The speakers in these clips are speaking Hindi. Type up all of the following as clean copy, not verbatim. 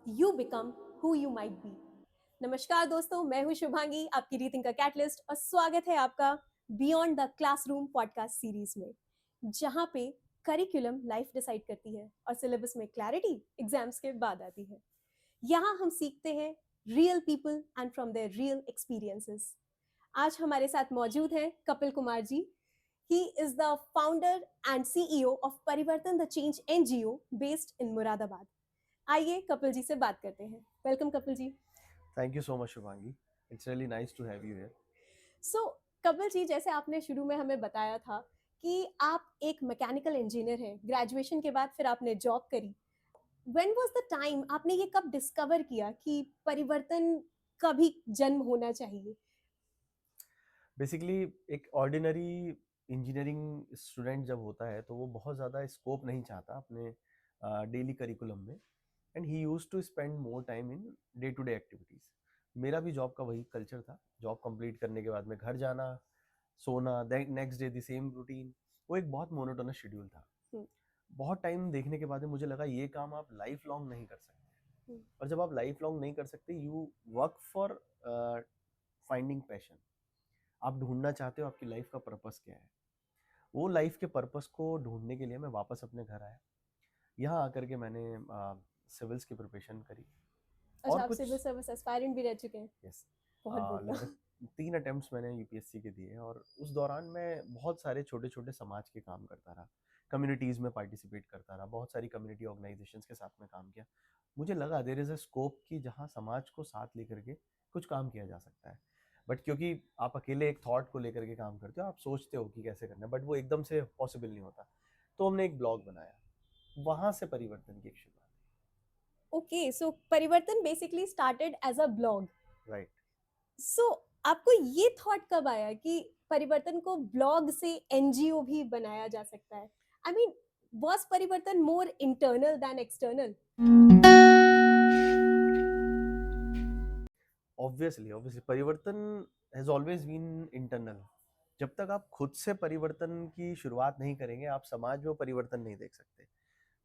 you become who you might be. नमस्कार दोस्तों, मैं हूं शुभांगी, आपकी रीथिंक का कैटलिस्ट, और स्वागत है आपका beyond the classroom podcast series में, जहां पे करिकुलम लाइफ डिसाइड करती है और सिलेबस में क्लैरिटी एग्जाम्स के बाद आती है। यहाँ हम सीखते हैं real people and from there real experiences. आज हमारे साथ मौजूद हैं Kapil Kumar ji. He is the founder and CEO of Parivartan the Change NGO based in Muradabad. आइए कपिल जी से बात करते हैं। Welcome Kapil ji. Thank you so much, Shubhangi. It's really nice to have you here. सो कपिल जी, जैसे आपने शुरू में हमें बताया था कि आप एक मैकेनिकल इंजीनियर हैं, ग्रेजुएशन के बाद फिर आपने जॉब करी। व्हेन वाज द टाइम, आपने ये कब डिस्कवर किया कि परिवर्तन का भी जन्म होना चाहिए? बेसिकली एक ऑर्डिनरी इंजीनियरिंग स्टूडेंट जब होता है तो वो बहुत ज़्यादा स्कोप नहीं चाहता अपने डेली करिकुलम में, and he use to spend more time in day to day activities. मेरा भी जॉब का वही कल्चर था। जॉब कंप्लीट करने के बाद में घर जाना, सोना, next day the same routine. वो एक बहुत मोनोटोनस शेड्यूल था। बहुत टाइम देखने के बाद में मुझे लगा ये काम आप लाइफ लॉन्ग नहीं कर सकते, और जब आप लाइफ लॉन्ग नहीं कर सकते, you work for finding passion. आप ढूंढना चाहते हो आपकी लाइफ का पर्पस क्या है। वो लाइफ के पर्पस को ढूंढने के लिए मैं वापस अपने घर आया। यहाँ आकर के मैंने सिविल्स की प्रिपरेशन करी अच्छा, और आप कुछ। सिविल सर्विस एस्पायरेंट भी रह चुके हैं। यस, बहुत बढ़िया। लगभग 3 अटेम्प्ट्स मैंने यूपीएससी के दिए, और उस दौरान मैं बहुत सारे छोटे छोटे समाज के काम करता रहा, कम्युनिटीज़ में पार्टिसिपेट करता रहा, बहुत सारी कम्युनिटी ऑर्गेनाइजेशंस के साथ में काम किया। मुझे लगा देयर इज़ अ स्कोप कि जहाँ समाज को साथ लेकर के कुछ काम किया जा सकता है। बट क्योंकि आप अकेले एक थॉट को लेकर के काम करते हो, आप सोचते हो कि कैसे करना है, बट वो एकदम से पॉसिबल नहीं होता। तो हमने एक ब्लॉग बनाया, वहाँ से परिवर्तन की एक शुरुआत। Okay, so Parivartan basically started as a blog. Right. So आपको ये थॉट कब आया कि परिवर्तन को ब्लॉग से एनजीओ भी बनाया जा सकता है? आई mean, was Parivartan more internal than external? Obviously Parivartan has always been internal. जब तक आप खुद से परिवर्तन की शुरुआत नहीं करेंगे, आप समाज में वो परिवर्तन नहीं देख सकते।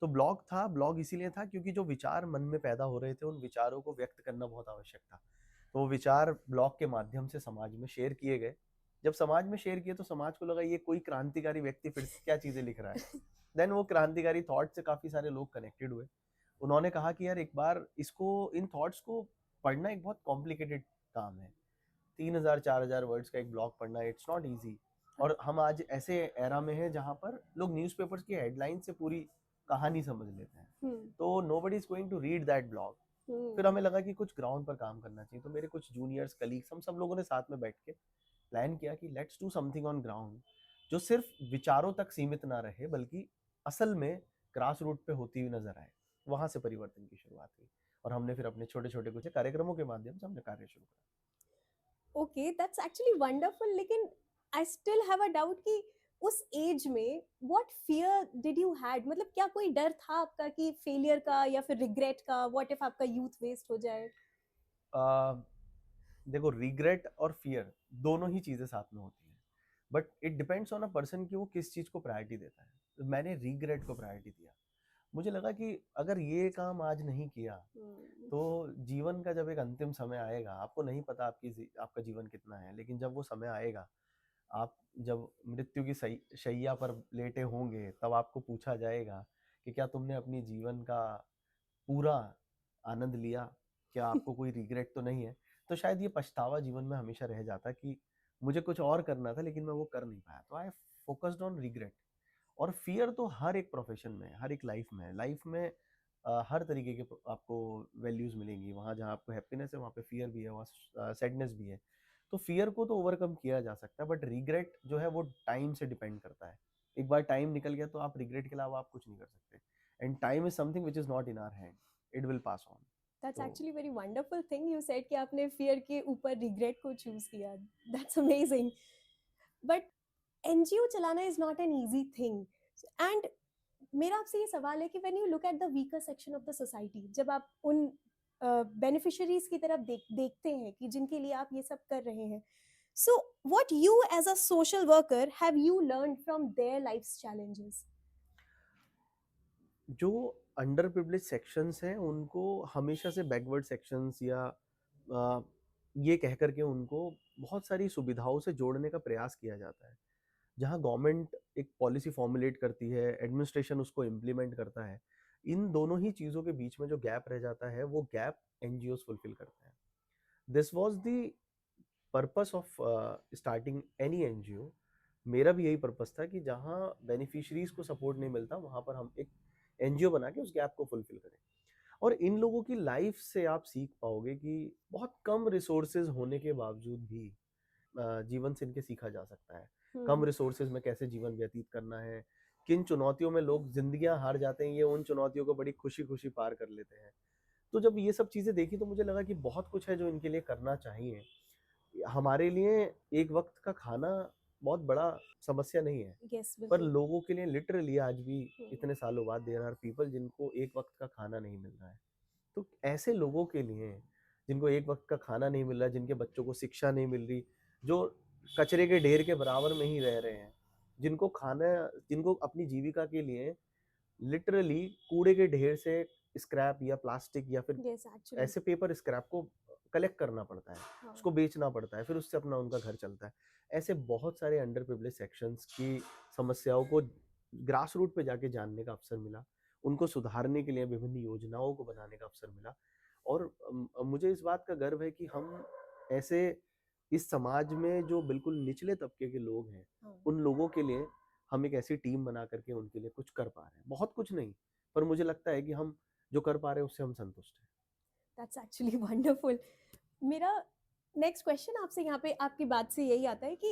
तो ब्लॉग था, ब्लॉग इसीलिए था क्योंकि जो विचार मन में पैदा हो रहे थे, उन विचारों को व्यक्त करना बहुत आवश्यक था। तो वो विचार ब्लॉग के माध्यम से समाज में शेयर किए गए। जब समाज में शेयर किए तो समाज को लगा ये कोई क्रांतिकारी व्यक्ति फिर से क्या चीजें लिख रहा है। देन वो क्रांतिकारी थॉट से काफी सारे लोग कनेक्टेड हुए। उन्होंने कहा कि यार एक बार इसको, इन थॉट्स को पढ़ना एक बहुत कॉम्प्लिकेटेड काम है। 3,000 4,000 वर्ड्स का एक ब्लॉग पढ़ना, इट्स नॉट ईजी। और हम आज ऐसे एरा में हैं जहाँ पर लोग न्यूज़पेपर्स की हेडलाइन से पूरी कहानी समझ लेते हैं। तो nobody is going to read that blog. फिर हमें लगा कि कुछ ग्राउंड पर काम करना चाहिए। तो मेरे कुछ जूनियर्स, कलीग्स, हम सब लोगों ने साथ में बैठ के प्लान किया कि let's do something on ground, जो सिर्फ विचारों तक सीमित ना रहे बल्कि असल में ग्रास रूट पे होती हुई नजर आए। वहां से परिवर्तन की शुरुआत हुई, और हमने फिर अपने छोटे छोटे कुछ कार्यक्रमों के माध्यम से हमने कार्य शुरू करा। ओके, दैट्स एक्चुअली वंडरफुल, लेकिन I still have a doubt कि उस एज में what fear did you had? मतलब क्या कोई डर था आपका कि फेलियर का या फिर रिग्रेट का? व्हाट इफ आपका यूथ वेस्ट हो जाए? देखो, रिग्रेट और फियर दोनों ही चीजें साथ में होती हैं, but it depends on a person कि वो किस चीज को प्रायोरिटी देता है। तो मैंने रिग्रेट को प्रायोरिटी दिया। मुझे लगा कि अगर ये काम आज नहीं किया तो जीवन का जब एक अंतिम समय आएगा, आपको नहीं पता आपका जीवन कितना है, लेकिन जब वो समय आएगा, आप जब मृत्यु की शैया पर लेटे होंगे, तब आपको पूछा जाएगा कि क्या तुमने अपनी जीवन का पूरा आनंद लिया, क्या आपको कोई रिग्रेट तो नहीं है। तो शायद ये पछतावा जीवन में हमेशा रह जाता कि मुझे कुछ और करना था लेकिन मैं वो कर नहीं पाया। तो आई फोकस्ड ऑन रिग्रेट। और फियर तो हर एक प्रोफेशन में, हर एक लाइफ में हर तरीके के आपको वैल्यूज मिलेंगी। वहाँ जहाँ आपको हैप्पीनेस है, वहाँ पे फियर भी है, वहाँ सैडनेस भी है। तो फियर को तो ओवरकम किया जा सकता है, बट रिग्रेट जो है वो टाइम से डिपेंड करता है। एक बार टाइम निकल गया तो आप रिग्रेट के अलावा आप कुछ नहीं कर सकते, and time is something which is not in our hand, it will pass on. That's तो actually very wonderful thing you said कि आपने फियर के ऊपर रिग्रेट को चूज किया। That's amazing. बट एनजीओ चलाना is not an easy thing. And मेरा आपसे ये सवाल है कि when you look at the weaker section of the society, जब आप उन बेनिफिशियरीज की तरफ देखते हैं कि जिनके लिए आप ये सब कर रहे हैं, so what you as a social worker have you learn from their life's challenges? जो अंडर प्रिविलेज सेक्शंस हैं उनको हमेशा से बैकवर्ड सेक्शंस या अ, ये कह करके उनको बहुत सारी सुविधाओं से जोड़ने का प्रयास किया जाता है। जहाँ गवर्नमेंट एक पॉलिसी फॉर्मुलेट करती है, एडमिनिस्ट्रेशन उसको इम्प्लीमेंट करता है, इन दोनों ही चीज़ों के बीच में जो गैप रह जाता है वो गैप एनजीओ फुलफिल करते हैं। This was the purpose of starting any NGO. मेरा भी यही पर्पस था कि जहाँ बेनिफिशरीज को सपोर्ट नहीं मिलता वहाँ पर हम एक एनजीओ बना के उस गैप को फुलफिल करें। और इन लोगों की लाइफ से आप सीख पाओगे कि बहुत कम रिसोर्सेज होने के बावजूद भी जीवन से इनके सीखा जा सकता है। कम रिसोर्सेज में कैसे जीवन व्यतीत करना है, किन चुनौतियों में लोग जिंदगियां हार जाते हैं, ये उन चुनौतियों को बड़ी खुशी खुशी पार कर लेते हैं। तो जब ये सब चीजें देखी तो मुझे लगा कि बहुत कुछ है जो इनके लिए करना चाहिए। हमारे लिए एक वक्त का खाना बहुत बड़ा समस्या नहीं है, यस पर बिल्कुल। लोगों के लिए लिटरली आज भी इतने सालों बाद देयर आर पीपल जिनको एक वक्त का खाना नहीं मिल रहा है। तो ऐसे लोगों के लिए जिनको एक वक्त का खाना नहीं मिल रहा, जिनके बच्चों को शिक्षा नहीं मिल रही, जो कचरे के ढेर के बराबर में ही रह रहे हैं, जिनको खाना, जिनको अपनी जीविका के लिए लिटरली कूड़े के ढेर से स्क्रैप या प्लास्टिक या फिर यस एक्चुअली। ऐसे पेपर स्क्रैप को कलेक्ट करना पड़ता है, हाँ। उसको बेचना पड़ता है, फिर उससे अपना उनका घर चलता है। ऐसे बहुत सारे अंडर प्रिविलेज सेक्शंस की समस्याओं को ग्रास रूट पे जाके जानने का अवसर मिला, उनको सुधारने के लिए विभिन्न योजनाओं को बनाने का अवसर मिला। और मुझे इस बात का गर्व है कि हम ऐसे इस समाज में जो बिल्कुल निचले तबके के लोग हैं, हाँ। उन लोगों के लिए हम एक ऐसी टीम बना करके उनके लिए कुछ कर पा रहे हैं। बहुत कुछ नहीं, पर मुझे लगता है कि हम जो कर पा रहे हैं उससे हम संतुष्ट हैं। That's actually wonderful. मेरा नेक्स्ट क्वेश्चन आपसे यहाँ पे आपकी बात से यही आता है कि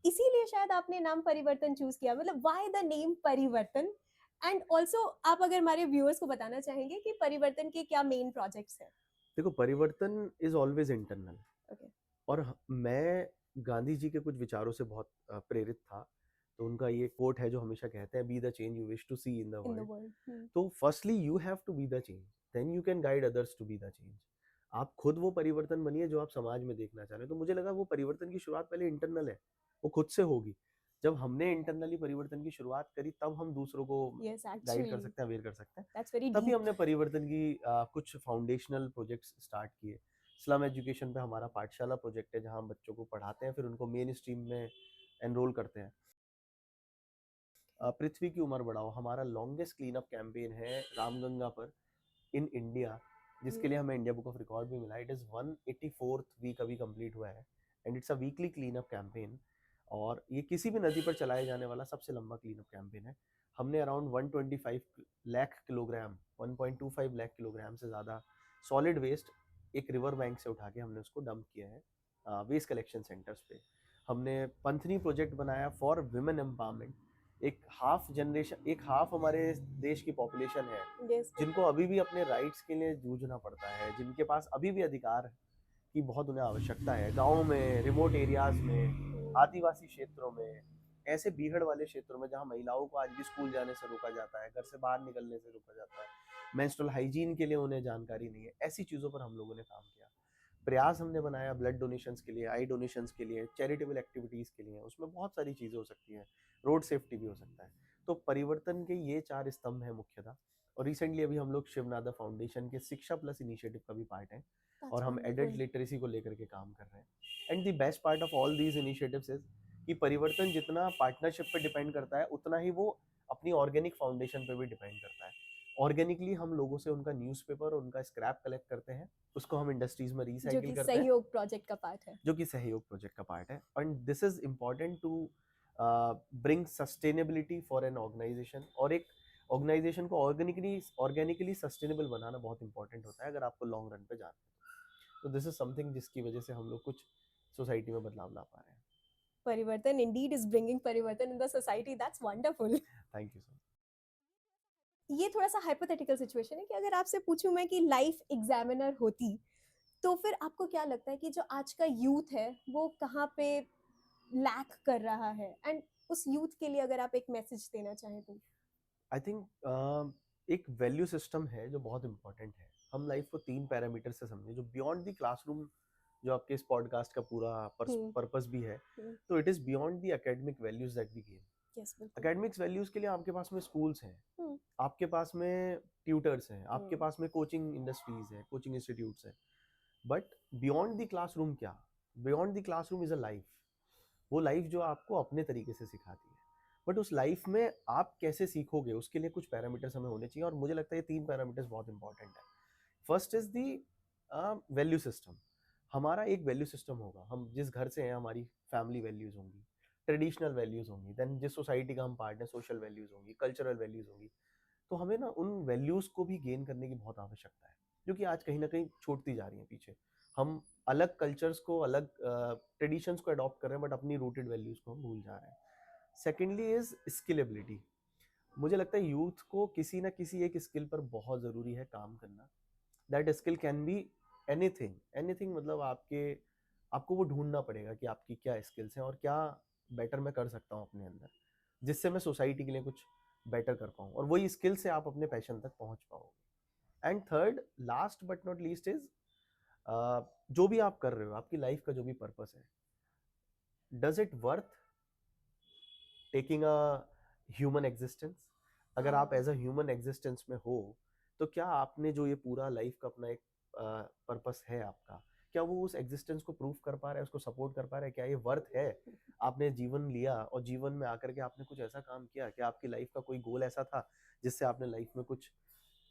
इसीलिए शायद आपने नाम परिवर्तन चूज किया, मतलब व्हाई द नेम परिवर्तन? एंड ऑल्सो आप अगर हमारे व्यूअर्स को बताना चाहेंगे कि परिवर्तन के क्या मेन प्रोजेक्ट्स हैं? देखो, परिवर्तन इज ऑलवेज इंटरनल। ओके। मैं गांधी जी के कुछ विचारों से बहुत प्रेरित था। तो उनका ये कोट है जो हमेशा कहते हैं, be the change you wish to see in the in the world. World. तो firstly you have to be the change, then you can guide others to be the change. आप खुद वो परिवर्तन बनिए जो आप समाज में देखना चाह रहे हैं। तो मुझे लगा वो परिवर्तन की शुरुआत पहले इंटरनल है, वो खुद से होगी। जब हमने इंटरनली परिवर्तन की शुरुआत करी तब हम दूसरों को यस गाइड कर एक्चुअली। सकते हैं, अवेयर कर सकते हैं। दैट्स वेरी तभी डीप। हमने परिवर्तन की कुछ फाउंडेशनल प्रोजेक्ट्स स्टार्ट किए। स्लम एजुकेशन पे हमारा पाठशाला प्रोजेक्ट है जहाँ हम बच्चों को पढ़ाते हैं, फिर उनको मेन स्ट्रीम में एनरोल करते हैं। पृथ्वी की उम्र बढ़ाओ हमारा लॉन्गेस्ट क्लीन अप कैंपेन है रामगंगा पर इन इंडिया, जिसके लिए हमें इंडिया बुक ऑफ रिकॉर्ड भी मिला। इट इज़ 184th वीक अभी कंप्लीट हुआ है, and it's a weekly clean up campaign. और ये किसी भी नदी पर चलाया जाने वाला सबसे लंबा क्लीन अप कैंपेन है। हमने around 125 lakh kilogram, 1.25 lakh kilogram से ज़्यादा सॉलिड वेस्ट एक रिवर बैंक से उठा के हमने उसको डंप किया है वेस्ट कलेक्शन सेंटर्स पे। हमने पंथनी प्रोजेक्ट बनाया फॉर वुमेन एम्पावरमेंट। एक हाफ हमारे देश की पॉपुलेशन है यस। जिनको अभी भी अपने राइट्स के लिए जूझना पड़ता है, जिनके पास अभी भी अधिकार की बहुत उन्हें आवश्यकता है। गाँव में, रिमोट एरियाज में, आदिवासी क्षेत्रों में, ऐसे बीहड़ वाले क्षेत्रों में जहाँ महिलाओं को आज भी स्कूल जाने से रोका जाता है, घर से बाहर निकलने से रोका जाता है, मेंस्ट्रुअल हाइजीन के लिए उन्हें जानकारी नहीं है। ऐसी चीज़ों पर हम लोगों ने काम किया। प्रयास हमने बनाया ब्लड डोनेशंस के लिए, आई डोनेशंस के लिए, चैरिटेबल एक्टिविटीज़ के लिए। उसमें बहुत सारी चीज़ें हो सकती हैं, रोड सेफ्टी भी हो सकता है। तो परिवर्तन के ये 4 स्तंभ हैं मुख्यतः। और रिसेंटली अभी हम लोग शिवनादा फाउंडेशन के शिक्षा प्लस इनिशिएटिव का भी पार्ट है, और हम एडल्ट लिटरेसी को लेकर के काम कर रहे हैं। And the best part of all these initiatives is कि परिवर्तन जितना पार्टनरशिप पे डिपेंड करता है उतना ही वो अपनी ऑर्गेनिक फाउंडेशन पे भी डिपेंड करता है। ऑर्गेनिकली हम लोगों से उनका न्यूज़पेपर, उनका स्क्रैप कलेक्ट करते हैं, उसको हम इंडस्ट्रीज में जो रिसाइकिल कि करते हैं, सहयोग प्रोजेक्ट का पार्ट है। जो कि सहयोग प्रोजेक्ट का पार्ट है। And this is important to bring sustainability for an organisation. और एक ऑर्गेनाइजेशन को ऑर्गेनिकली सस्टेनेबल बनाना बहुत इंपॉर्टेंट होता है अगर आपको लॉन्ग रन पे जाना है। तो दिस इज समथिंग जिसकी वजह से हम लोग कुछ सोसाइटी में बदलाव ला पा रहे हैं। परिवर्तन इंडीड इज ब्रिंगिंग परिवर्तन in the society. That's wonderful. Thank you so much. ये थोड़ा सा हाइपोथेटिकल सिचुएशन है कि अगर आपसे पूछूं मैं कि लाइफ एग्जामिनर होती, तो फिर आपको क्या लगता है कि जो आज का यूथ है वो कहाँ पे लैक कर रहा है? एंड उस यूथ के लिए अगर आप एक मैसेज देना चाहें तो? आई थिंक एक वैल्यू सिस्टम है जो बहुत इंपॉर्टेंट है। हम लाइफ को 3 पैरामीटर से समझें जो बियॉन्ड द क्लासरूम, जो आपके इस पॉडकास्ट का पूरा पर्पस भी है। तो it is beyond the academic values that we gain. Yes बिल्कुल। एकेडमिक्स वैल्यूज के लिए आपके पास में स्कूल्स हैं, हम्म, आपके पास में ट्यूटर्स हैं, आपके हम्म, पास में कोचिंग इंडस्ट्रीज है, कोचिंग इंस्टीट्यूट्स हैं, बट बियॉन्ड द क्लासरूम क्या, beyond the classroom is a life. वो लाइफ जो आपको अपने तरीके से सिखाती है, बट उस लाइफ में आप कैसे सीखोगे उसके लिए कुछ पैरामीटर्स हमें होने चाहिए, और मुझे लगता है ये 3 पैरामीटर्स बहुत इंपॉर्टेंट है। First is the value system. हमारा एक वैल्यू सिस्टम होगा, हम जिस घर से हैं हमारी फैमिली वैल्यूज होंगी, ट्रेडिशनल वैल्यूज होंगी, देन जिस सोसाइटी का हम पार्ट है सोशल वैल्यूज होंगी, कल्चरल वैल्यूज होंगी। तो हमें ना उन वैल्यूज को भी गेन करने की बहुत आवश्यकता है, जो कि आज कहीं ना कहीं छूटती जा रही है पीछे। हम अलग कल्चर्स को, अलग ट्रेडिशंस को अडॉप्ट कर रहे हैं, बट अपनी रूटेड वैल्यूज को हम भूल जा रहे हैं। Secondly is scalability. मुझे लगता है यूथ को किसी ना किसी एक स्किल पर बहुत ज़रूरी है काम करना। That skill can be anything, anything मतलब आपको वो ढूंढना पड़ेगा कि आपकी क्या स्किल्स हैं और क्या बेटर मैं कर सकता हूँ अपने अंदर, जिससे मैं सोसाइटी के लिए कुछ बेटर कर पाऊँ, और वही स्किल से आप अपने पैशन तक पहुँच पाओगे। And third, last but not least is, जो भी आप कर रहे हो, आपकी लाइफ का जो भी पर्पस है, does it worth taking a human existence? अगर आप हाँ, एज अ ह्यूमन एग्जिस्टेंस में हो, तो क्या आपने जो ये पूरा लाइफ का अपना एक पर्पस है आपका, क्या वो उस एग्जिस्टेंस को प्रूव कर पा रहा है, उसको सपोर्ट कर पा रहा है? क्या ये वर्थ है? आपने जीवन लिया और जीवन में आकर के आपने कुछ ऐसा काम किया, क्या आपकी लाइफ का कोई गोल ऐसा था जिससे आपने लाइफ में कुछ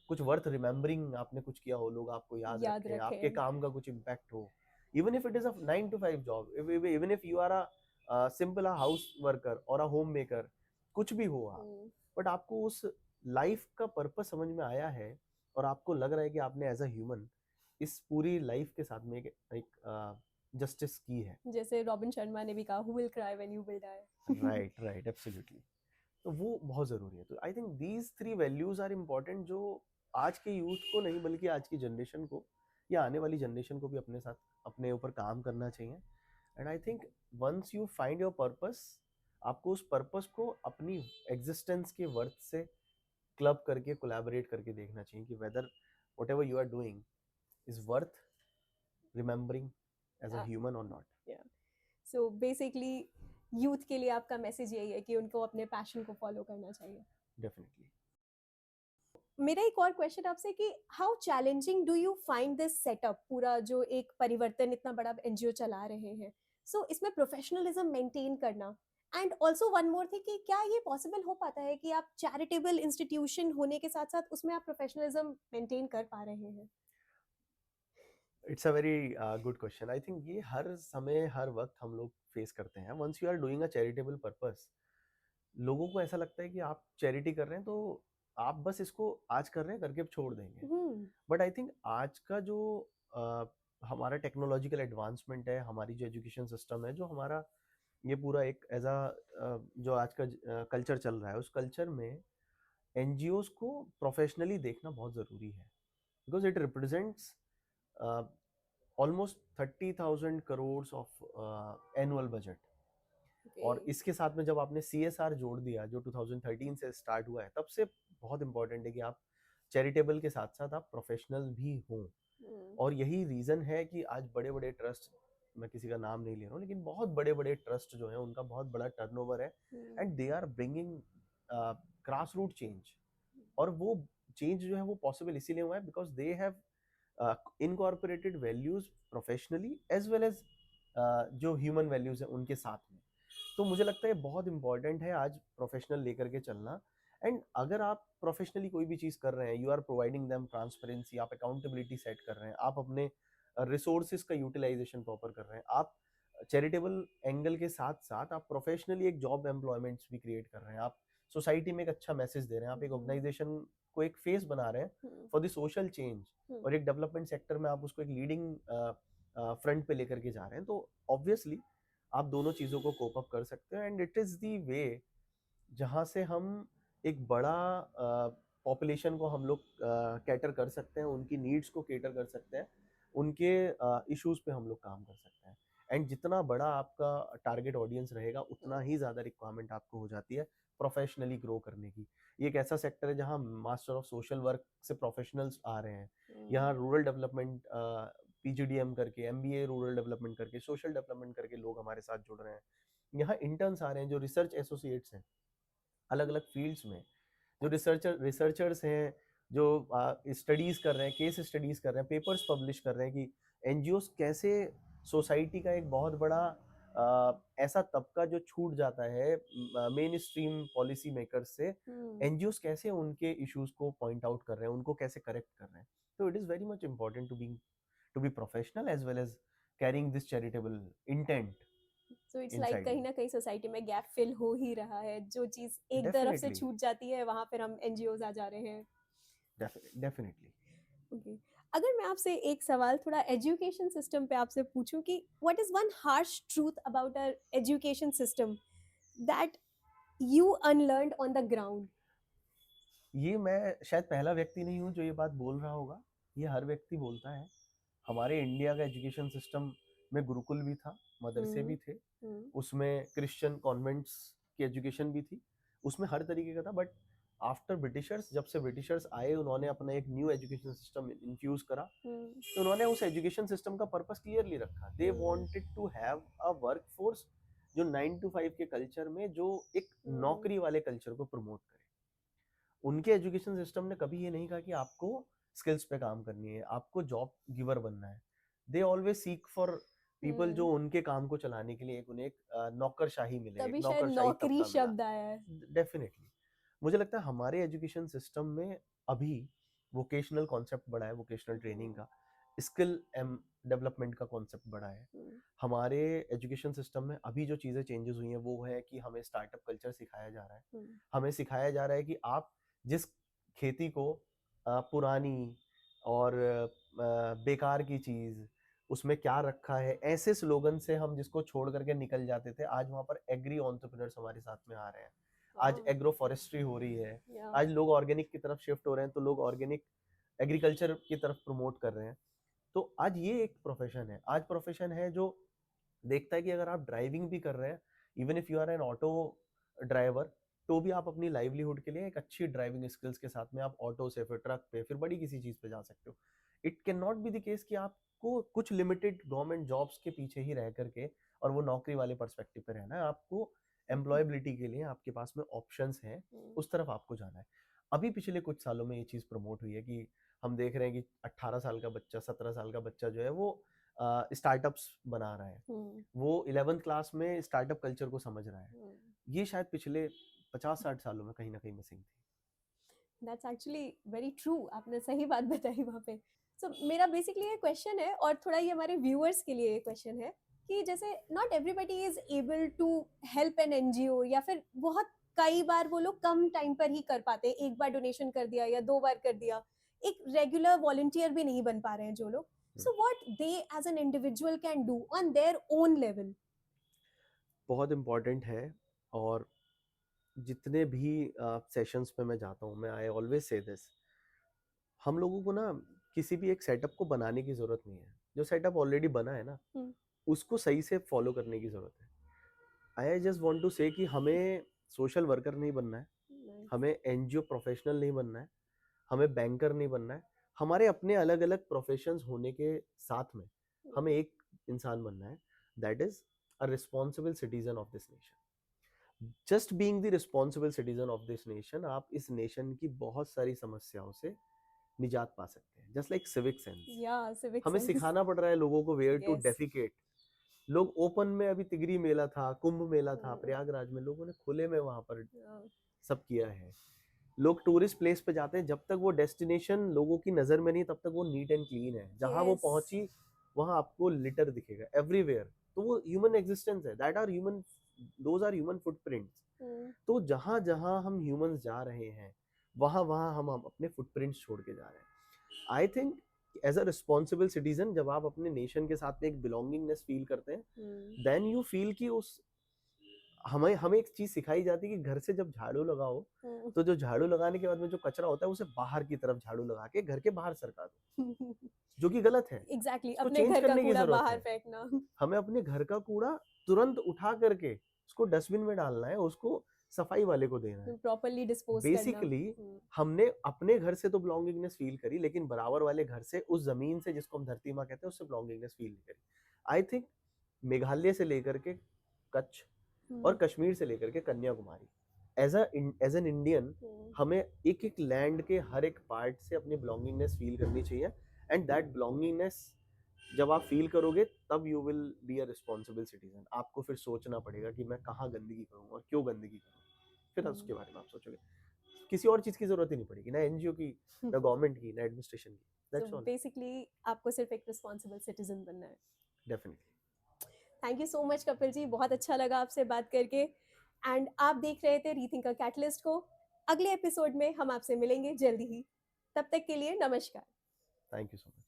कुछ वर्थ रिमेम्बरिंग आपने कुछ किया हो, लोग आपको याद याद रखें, रखे। आपके काम का कुछ इम्पैक्ट हो? Even if it is a 9 to 5 job, even if you are a simple house worker और अ होम मेकर, कुछ भी हो आप, हम्म, बट आपको उस लाइफ का पर्पस समझ में आया है, और आपको लग रहा है कि आपने एज अ ह्यूमन इस पूरी लाइफ के साथ में एक जस्टिस की है। जैसे रॉबिन शर्मा ने भी कहा, who will cry when you will die. Right, right, absolutely. तो वो बहुत ज़रूरी है। तो I think these 3 values are important, जो आज के यूथ को नहीं बल्कि आज की जनरेशन को या आने वाली जनरेशन को भी अपने साथ, अपने ऊपर काम करना चाहिए। And I think once you find your purpose, आपको उस पर्पस को अपनी एग्जिस्टेंस के वर्थ से क्लब करके, कोलैबोरेट करके देखना चाहिए कि whether whatever you are doing is worth remembering as a human और नॉट। सो बेसिकली यूथ के लिए आपका मैसेज यही है कि उनको अपने पैशन को फॉलो करना चाहिए। डेफिनेटली। मेरा एक और क्वेश्चन आपसे कि how challenging do you find this setup, पूरा जो एक परिवर्तन इतना बड़ा एनजीओ चला रहे हैं, सो इसमें प्रोफेशनलिज्म मेंटेन करना, and also one more thing कि क्या ये पॉसिबल हो पाता है कि आप चैरिटेबल इंस्टीट्यूशन होने के साथ साथ उसमें आप प्रोफेशनलिज्म मेंटेन कर पा रहे हैं? It's a very good question. I think ये हर समय हर वक्त हम लोग फेस करते हैं। Once you are doing a charitable purpose, लोगों को ऐसा लगता है कि आप चैरिटी कर रहे हैं तो आप बस इसको आज कर रहे हैं, करके अब छोड़ देंगे। हम्म, बट आई थिंक आज का जो uh, हमारा टेक्नोलॉजिकल एडवांसमेंट है, हमारी जो एजुकेशन सिस्टम है, जो हमारा ये पूरा एक एज अ जो आज का कल्चर चल रहा है, उस कल्चर में एनजीओज को प्रोफेशनली देखना बहुत ज़रूरी है, because it represents almost 30,000 crore of annual budget. Okay, और इसके साथ में जब आपने CSR जोड़ दिया, जो 2013 से स्टार्ट हुआ है, तब से बहुत इंपॉर्टेंट है कि आप चैरिटेबल के साथ साथ आप प्रोफेशनल भी हों। और यही रीज़न है कि आज बड़े बड़े ट्रस्ट, मैं किसी का नाम नहीं ले रहा हूँ, लेकिन बहुत बड़े बड़े ट्रस्ट जो हैं उनका बहुत बड़ा टर्नओवर है, and they are bringing grass root change. और वो चेंज जो है वो पॉसिबल इसीलिए हुआ है because they have incorporated values professionally as well as जो ह्यूमन वैल्यूज हैं उनके साथ में। तो मुझे लगता है बहुत इंपॉर्टेंट है आज प्रोफेशनल लेकर के चलना। एंड अगर आप प्रोफेशनली कोई भी चीज़ कर रहे हैं, you are providing them transparency, आप अकाउंटेबिलिटी सेट कर रहे हैं, आप अपने रिसोर्सेज का यूटिलाइजेशन प्रॉपर कर रहे हैं, आप चैरिटेबल एंगल के साथ साथ आप प्रोफेशनली एक जॉब एम्प्लॉयमेंट्स भी क्रिएट कर रहे हैं, आप सोसाइटी में एक अच्छा मैसेज दे रहे हैं, आप एक ऑर्गेनाइजेशन को एक फेस बना रहे हैं फॉर द सोशल चेंज, और एक डेवलपमेंट सेक्टर में आप उसको एक लीडिंग फ्रंट पे लेकर के जा रहे हैं, तो ऑब्वियसली आप दोनों चीज़ों को कोप अप कर सकते हैं। एंड इट इज़ दी वे जहाँ से हम एक बड़ा पॉपुलेशन को हम लोग कैटर कर सकते हैं, उनकी नीड्स को कैटर कर सकते हैं, उनके इश्यूज पे हम लोग काम कर सकते हैं। एंड जितना बड़ा आपका टारगेट ऑडियंस रहेगा, उतना ही ज़्यादा रिक्वायरमेंट आपको हो जाती है प्रोफेशनली ग्रो करने की। ये एक ऐसा सेक्टर है जहाँ मास्टर ऑफ सोशल वर्क से प्रोफेशनल्स आ रहे हैं। यहाँ रूरल डेवलपमेंट PGDM करके, MBA रूरल डेवलपमेंट करके, सोशल डेवलपमेंट करके लोग हमारे साथ जुड़ रहे हैं। यहाँ इंटर्न्स आ रहे हैं जो रिसर्च एसोसिएट्स हैं, अलग अलग फील्ड्स में जो रिसर्चर्स हैं, जो स्टडीज कर रहे हैं, केस स्टडीज कर रहे हैं, पेपर्स पब्लिश कर रहे हैं कि एनजीओस कैसे सोसाइटी का एक बहुत बड़ा ऐसा तबका जो छूट जाता है मेन स्ट्रीम पॉलिसी मेकर्स से, एनजीओस कैसे उनके इश्यूज को पॉइंट आउट कर रहे हैं, उनको कैसे करेक्ट कर रहे हैं. तो it is very much important to be professional as well as caring this charitable intent so it's like inside कहीं यू. ना कहीं सोसाइटी में गैप फिल हो ही रहा है, जो चीज एक तरफ से डेफिनेटली, छूट जाती है वहां पर हम एनजीओज आ जा रहे हैं. डेफिनेटली. ओके, अगर मैं आपसे एक सवाल थोड़ा एजुकेशन सिस्टम पे आपसे पूछूं कि what is one harsh truth about our education system that you unlearned on the ground. ये मैं शायद पहला व्यक्ति नहीं हूँ जो ये बात बोल रहा होगा, ये हर व्यक्ति बोलता है. हमारे इंडिया का एजुकेशन सिस्टम में गुरुकुल भी था, मदरसे भी थे, उसमें क्रिश्चियन कॉन्वेंट्स की एजुकेशन भी थी, उसमें हर तरीके का था. बट आफ्टर ब्रिटिशर्स, जब से ब्रिटिशर्स आए, उन्होंने अपना एक न्यू एजुकेशन सिस्टम इन्फ्यूज करा. तो उन्होंने उस एजुकेशन सिस्टम का पर्पस क्लियरली रखा. They wanted to have a work force जो 9 to 5 के कल्चर में जो एक नौकरी वाले कल्चर को प्रमोट करे. उनके एजुकेशन सिस्टम ने कभी ये नहीं कहा कि आपको स्किल्स पे काम करनी है, आपको जॉब गिवर बनना है. They always seek for people जो उनके काम को चलाने के लिए उन्हें एक नौकरशाही मिले, एक तभी शायद नौकरशाही नौकरी तबका मिला. शब्द आया है. डेफिनेटली. मुझे लगता है हमारे एजुकेशन सिस्टम में अभी वोकेशनल कॉन्सेप्ट बढ़ा है, वोकेशनल ट्रेनिंग का, स्किल डेवलपमेंट का कॉन्सेप्ट बढ़ा है. हमारे एजुकेशन सिस्टम में अभी जो चीज़ें चेंजेस हुई हैं वो है कि हमें स्टार्टअप कल्चर सिखाया जा रहा है. हमें सिखाया जा रहा है कि आप जिस खेती को पुरानी और बेकार की चीज़, उसमें क्या रखा है, ऐसे स्लोगन से हम जिसको छोड़ करके निकल जाते थे, आज वहाँ पर एग्री एंटरप्रेन्योर्स हमारे साथ में आ रहे हैं. आज एग्रो फॉरेस्ट्री हो रही है, आज लोग ऑर्गेनिक की तरफ शिफ्ट हो रहे हैं, तो लोग ऑर्गेनिक एग्रीकल्चर की तरफ प्रमोट कर रहे हैं. तो आज ये एक प्रोफेशन है, आज प्रोफेशन है जो देखता है कि अगर आप ड्राइविंग भी कर रहे हैं, even if you are an auto driver, तो भी आप अपनी लाइवलीहुड के लिए एक अच्छी ड्राइविंग स्किल्स के साथ में आप ऑटो से फिर ट्रक पे फिर बड़ी किसी चीज़ पे जा सकते हो. It can not be the case कि आपको कुछ लिमिटेड गवर्नमेंट जॉब्स के पीछे ही रह करके और वो नौकरी वाले पर्सपेक्टिव पे रहना है. आपको एम्प्लॉयबिलिटी के लिए आपके पास में ऑप्शंस हैं, उस तरफ आपको जाना है. अभी पिछले कुछ सालों में ये चीज़ प्रमोट हुई है कि हम देख रहे हैं कि 18 साल का बच्चा, 17 साल का बच्चा जो है वो स्टार्टअप्स बना रहा है, वो 11th क्लास में स्टार्टअप कल्चर को समझ रहा है. ये शायद पिछले 50-60 सालों में कहीं ना कहीं मिसिंग थी. दैट्स एक्चुअली वेरी ट्रू, आपने सही बात बताई वहाँ पे. सो मेरा बेसिकली ये क्वेश्चन है, और थोड़ा ये हमारे व्यूअर्स के लिए ये क्वेश्चन है कि जैसे not everybody is able to help an NGO, या फिर बहुत कई बार वो लोग कम टाइम पर ही कर पाते हैं, एक बार डोनेशन कर दिया या 2 बार कर दिया, एक रेगुलर वॉलंटियर भी नहीं बन पा रहे हैं जो लोग. So what they as an individual can do on their own level. बहुत इम्पोर्टेंट है. और जितने भी सेशंस पे मैं जाता हूँ, मैं आई ऑलवेज से दिस, हम लोगों को ना किसी भी एक सेटअप को बनाने की जरूरत नहीं है. जो सेटअप ऑलरेडी बना है ना, उसको सही से फॉलो करने की जरूरत है. आई जस्ट वांट टू से कि हमें सोशल वर्कर नहीं बनना है, हमें एनजीओ प्रोफेशनल नहीं बनना है, हमें बैंकर नहीं बनना है. हमारे अपने अलग अलग प्रोफेशंस होने के साथ में हमें एक इंसान बनना है, that is a responsible citizen of this nation. Just being the responsible citizen of this nation, आप इस नेशन की बहुत सारी समस्याओं से निजात पा सकते हैं. जस्ट लाइक सिविक सेंस, हमें सिखाना पड़ रहा है लोगों को वेयर टू डेफिकेट. लोग ओपन में, अभी तिगरी मेला था, कुंभ मेला था प्रयागराज में, लोगों ने खुले में वहां पर सब किया है. लोग टूरिस्ट प्लेस पे जाते हैं, जब तक वो डेस्टिनेशन लोगों की नजर में नहीं तब तक वो नीट एंड क्लीन है. जहां वो पहुंची वहां आपको लिटर दिखेगा एवरीवेयर. तो वो ह्यूमन एग्जिस्टेंस है, that are human, those are human footprints. तो जहां जहां हम ह्यूमंस जा रहे हैं, वहां वहां हम अपने फुटप्रिंट्स छोड़ के जा रहे हैं. I think as a responsible citizen, जब आप अपने नेशन के साथ में एक बिलोंगिंगनेस फील करते हैं, देन यू फील कि उस हमें एक चीज सिखाई जाती है कि घर से जब झाड़ू लगाओ, तो जो झाड़ू लगाने के बाद में जो कचरा होता है उसे बाहर की तरफ झाड़ू लगा के घर के बाहर सरका दो, जो कि गलत है. एग्जैक्टली, उसको अपने चेंज घर का करने की कूड़ा जरूरत बाहर है. फेंकना. हमें अपने घर का कूड़ा तुरंत उठा करके उसको डस्टबिन में डालना है, उसको सफाई वाले को देना है, प्रॉपर्ली डिस्पोज बेसिकली. हमने अपने घर से तो बिलोंगिंगनेस फील करी, लेकिन बराबर वाले घर से, उस जमीन से जिसको हम धरती माँ कहते हैं, उससे बिलोंगिंगनेस फील नहीं करी. आई थिंक मेघालय से लेकर के कच्छ और कश्मीर से लेकर के कन्याकुमारी, एज एन इंडियन हमें एक एक लैंड के हर एक पार्ट से अपनी बिलोंगिंगनेस फील करनी चाहिए, एंड दैट बिलोंगिंगनेस जब आप फील करोगे तब you will be a responsible citizen. आपको फिर सोचना पड़ेगा कि मैं कहाँ गंदगी करूँ और क्यों गंदगी करूँ, फिर उसके बारे में आप सोचोगे। किसी और चीज की जरूरत ही नहीं पड़ेगी, ना एनजीओ की, ना गवर्नमेंट की, ना एडमिनिस्ट्रेशन की। That's so all. बेसिकली आपको सिर्फ एक रिस्पॉन्सिबल सिटीजन बनना है। Definitely. Thank you so much Kapil ji, बहुत अच्छा लगा आपसे बात करके। एंड आप देख रहे थे रीथिंक अ कैटलिस्ट को। अगले एपिसोड में हम आपसे मिलेंगे जल्दी ही। तब तक के लिए नमस्कार। Thank you so much.